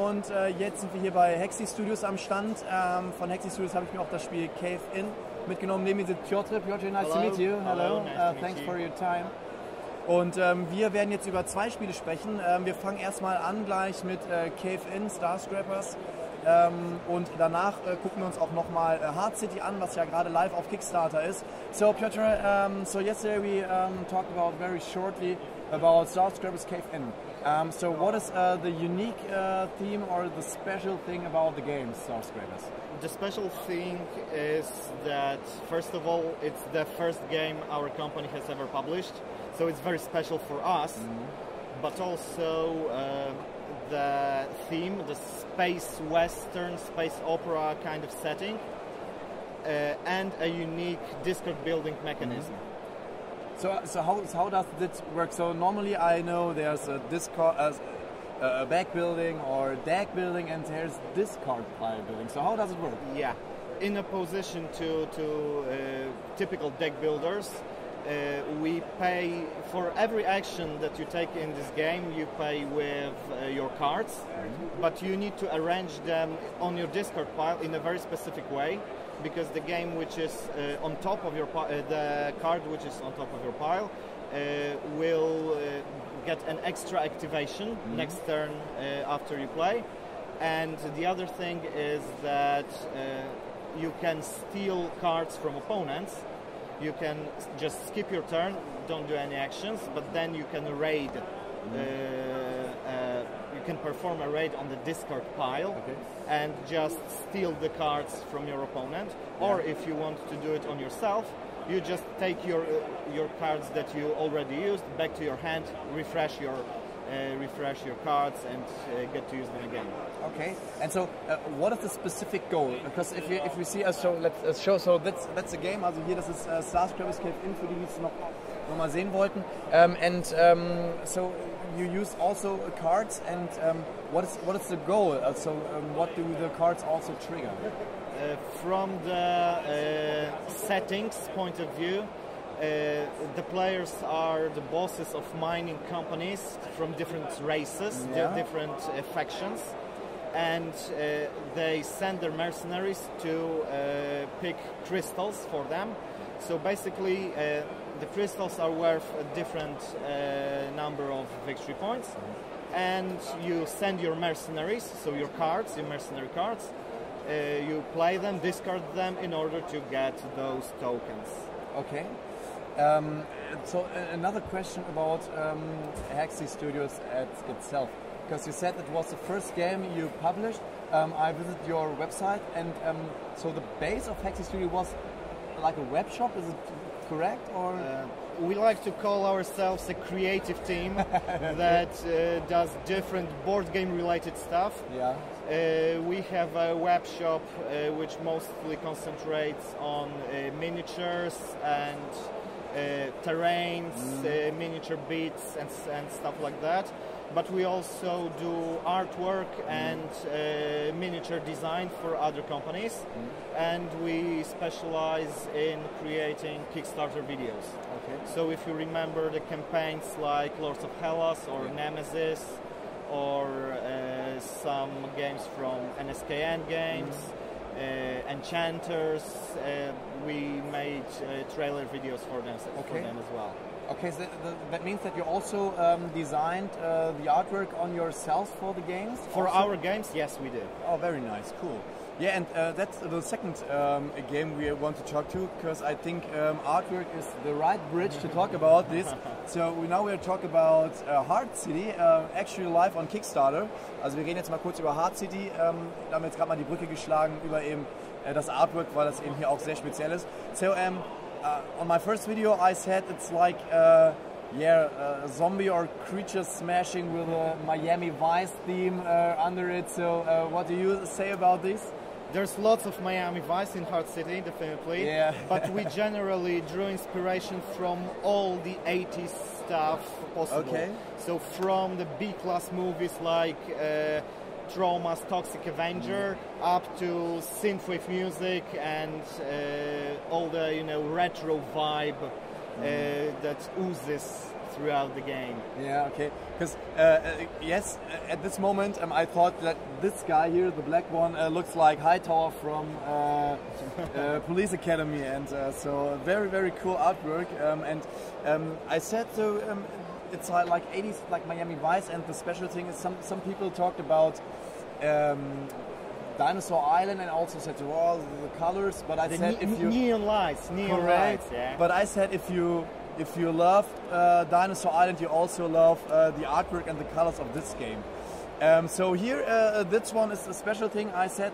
und jetzt sind wir hier bei Hexy Studios am Stand. Von Hexy Studios habe ich mir auch das Spiel Cave In mitgenommen. Neben mir sitzt Piotr. Piotr, nice to meet you. Hello, thanks for your time. Und wir werden jetzt über zwei Spiele sprechen. Wir fangen erstmal an gleich mit Cave In, Starscrapers. Und danach gucken wir uns auch nochmal Hard City an, was ja gerade live auf Kickstarter ist. So Piotr, so yesterday we talked about very shortly about Starscrapers Cave In. So what is the unique theme or the special thing about the game Starscrapers? The special thing is that, first of all, it's the first game our company has ever published, so it's very special for us, but also the theme, the space western, space opera kind of setting, and a unique discard building mechanism. So how does this work? So normally I know there's a discard, a back building or deck building, and there's discard pile building. So how does it work? Yeah, in opposition to typical deck builders, we pay for every action that you take in this game. You pay with your cards, but you need to arrange them on your discard pile in a very specific way, because the game which is on top of your the card which is on top of your pile will get an extra activation next turn after you play. And the other thing is that you can steal cards from opponents. You can just skip your turn, don't do any actions, but then you can raid. You can perform a raid on the discard pile and just steal the cards from your opponent. Or if you want to do it on yourself, you just take your cards that you already used back to your hand, refresh your cards, and get to use them again. Okay. And so, what is the specific goal? Because if we see let's show. So that's the game. Also hier, das ist Starscrapers Cave In, für die es noch mal sehen wollten. So you use also cards, and what is the goal? So what do the cards also trigger? From the settings point of view, the players are the bosses of mining companies from different races, different factions, and they send their mercenaries to pick crystals for them. So basically, the crystals are worth a different number of victory points, and you send your mercenaries, so your cards, your mercenary cards, you play them, discard them in order to get those tokens. Okay. So another question about Hexy Studios itself, because you said it was the first game you published. I visited your website, and so the base of Hexy Studio was like a web shop. Is it correct? Or we like to call ourselves a creative team that does different board game related stuff. Yeah. We have a web shop which mostly concentrates on miniatures and terrains, miniature beats and stuff like that. But we also do artwork and miniature design for other companies, and we specialize in creating Kickstarter videos. Okay. So if you remember the campaigns like Lords of Hellas or Nemesis, or some games from NSKN games, Enchanters, we made trailer videos for them as well. Okay, so that means that you also designed the artwork on yourself for the games? For our games, yes, we did. Oh, very nice, cool. Yeah, and that's the second game we want to talk to, because I think artwork is the right bridge to talk about this. So now we're talking about Hard City, actually live on Kickstarter. Also wir reden jetzt mal kurz über Hard City. Da haben wir jetzt gerade mal die Brücke geschlagen über eben das Artwork, weil das eben hier auch sehr speziell ist. So on my first video I said it's like a zombie or creature smashing with a Miami Vice theme under it. So what do you say about this? There's lots of Miami Vice in Hard City, definitely. Yeah. But we generally drew inspiration from all the 80s stuff possible. Okay. So from the B-class movies like Trauma's Toxic Avenger up to synthwave music and all the retro vibe that oozes throughout the game. Yeah, okay. Because yes, at this moment I thought that this guy here, the black one, looks like Hightower from Police Academy, and so very, very cool artwork. I said so. It's like 80s, like Miami Vice, and the special thing is some people talked about Dinosaur Island and also said, well, the colors, but I said if you neon lights, yeah. But I said if you love Dinosaur Island, you also love the artwork and the colors of this game. So here, this one is a special thing. I said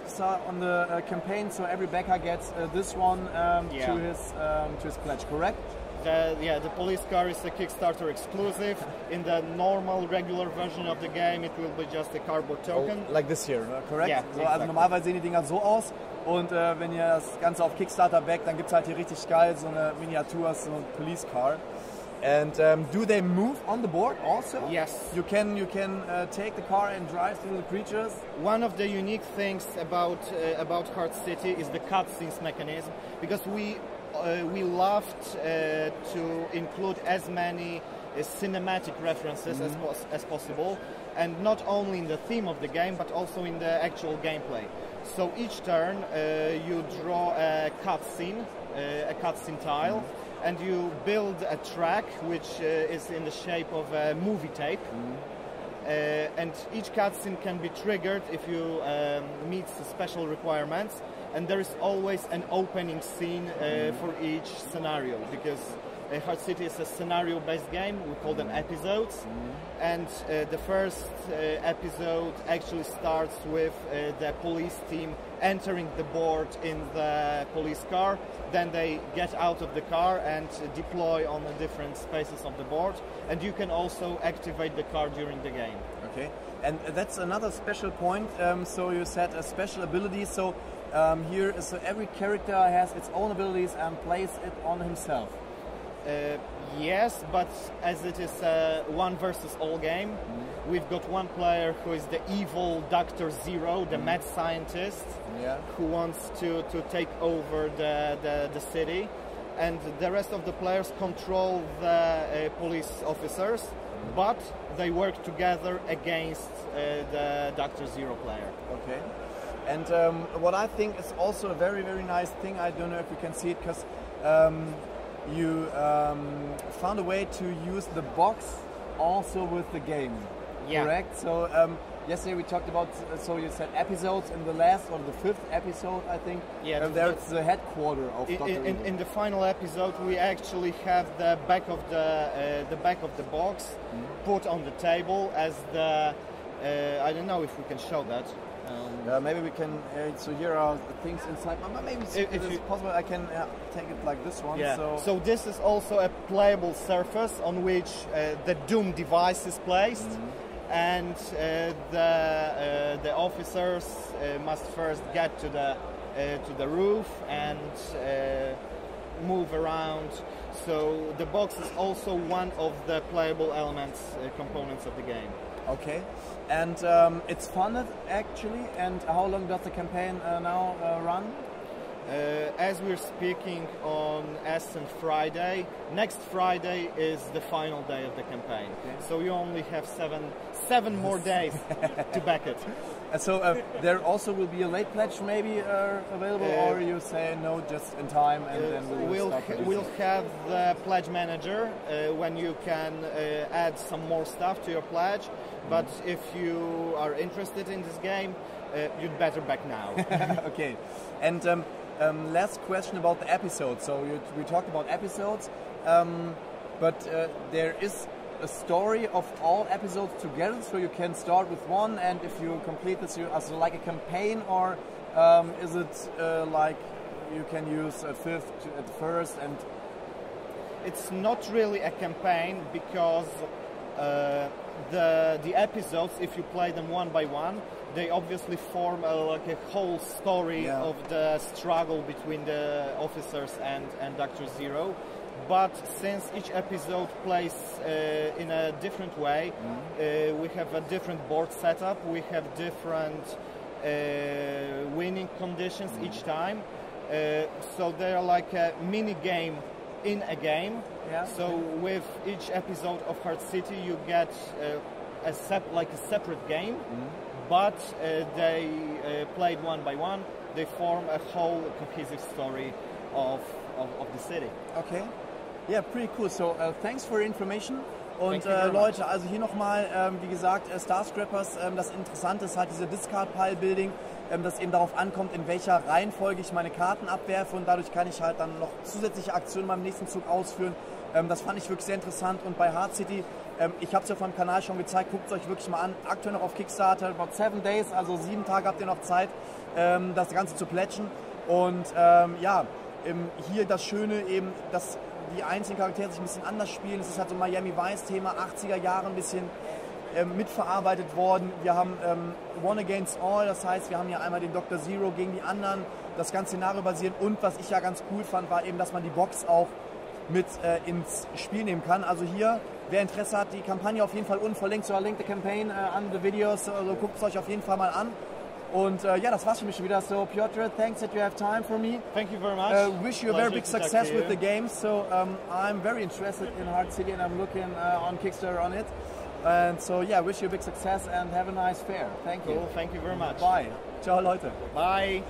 on the campaign, so every backer gets this one to his pledge. Correct? The police car is a Kickstarter exclusive. In the normal, regular version of the game, it will be just a cardboard token. Oh, like this here, correct? Yeah, so, also normalerweise sehen die Dinger so aus. Und wenn ihr das Ganze auf Kickstarter backt, dann gibt es halt hier richtig geil so eine Miniatur, so eine Police car. And do they move on the board also? Yes. You can take the car and drive through the creatures. One of the unique things about Heart City is the cutscenes mechanism, because we loved to include as many cinematic references as possible, and not only in the theme of the game but also in the actual gameplay. So each turn you draw a cutscene tile, and you build a track which is in the shape of a movie tape. And each cutscene can be triggered if you meet special requirements, and there is always an opening scene for each scenario, because Heart City is a scenario-based game. We call them episodes, and the first episode actually starts with the police team entering the board in the police car. Then they get out of the car and deploy on the different spaces of the board, and you can also activate the car during the game. Okay, and that's another special point. So you said a special ability. So here, so every character has its own abilities and plays it on himself. Yes, but as it is a one versus all game, we've got one player who is the evil Dr. Zero, the mad scientist, who wants to take over the city, and the rest of the players control the police officers, but they work together against the Dr. Zero player. Okay. And what I think is also a very, very nice thing, I don't know if you can see it, because you found a way to use the box also with the game, correct? So yesterday we talked about, so you said episodes in the last or the fifth episode, I think. Yeah, there's the headquarter of Dr. In the final episode, we actually have the back of the box put on the table as the I don't know if we can show that. Maybe we can. So here are the things inside. Maybe if it's possible, I can take it like this one. Yeah. So this is also a playable surface on which the Doom device is placed, and the officers must first get to the roof and move around. So the box is also one of the playable elements, components of the game. Okay, and it's funded actually. And how long does the campaign now run? As we're speaking on Essen Friday, next Friday is the final day of the campaign. Okay. So you only have seven more days to back it. And so there also will be a late pledge maybe available, or you say no, just in time, and then we'll have the pledge manager when you can add some more stuff to your pledge. But if you are interested in this game, you'd better back now. Okay, and last question about the episodes. So we talked about episodes, but there is a story of all episodes together, so you can start with one, and if you complete this, as like a campaign, or is it like you can use a fifth at first? And it's not really a campaign, because the episodes, if you play them one by one, they obviously form like a whole story of the struggle between the officers and Dr. Zero. But since each episode plays in a different way, we have a different board setup, we have different winning conditions each time. So they are like a mini game in a game. Yeah. So with each episode of Hard City, you get a separate game, but they played one by one. They form a whole cohesive story of the city. Okay. Yeah, pretty cool. So thanks for your information. Und Thank you very Leute, much. also hier nochmal, wie gesagt, Starscrappers, das Interessante ist halt diese Discard-Pile-Building, dass eben darauf ankommt, in welcher Reihenfolge ich meine Karten abwerfe und dadurch kann ich halt dann noch zusätzliche Aktionen beim nächsten Zug ausführen. Das fand ich wirklich sehr interessant und bei Hard City, ich habe es ja auf meinem Kanal schon gezeigt, guckt es euch wirklich mal an, aktuell noch auf Kickstarter, about 7 days, also 7 Tage habt ihr noch Zeit, das Ganze zu plätschen und ja, hier das Schöne eben, dass die einzelnen Charaktere sich ein bisschen anders spielen. Es ist halt so ein Miami Vice-Thema, 80er Jahre ein bisschen mitverarbeitet worden. Wir haben One Against All, das heißt, wir haben hier einmal den Dr. Zero gegen die anderen, das ganze Szenario basieren und was ich ja ganz cool fand, war eben, dass man die Box auch mit ins Spiel nehmen kann. Also hier, wer Interesse hat, die Kampagne auf jeden Fall unten verlinkt, so link the campaign under the videos, also guckt es euch auf jeden Fall mal an. Und ja, das war's für mich schon wieder. So, Piotr, thanks that you have time for me. Thank you very much. Wish you a very big success with the game. So, I'm very interested in Hard City and I'm looking on Kickstarter on it. And so, yeah, wish you a big success and have a nice fair. Thank you. Cool, thank you very much. Bye. Ciao, Leute. Bye.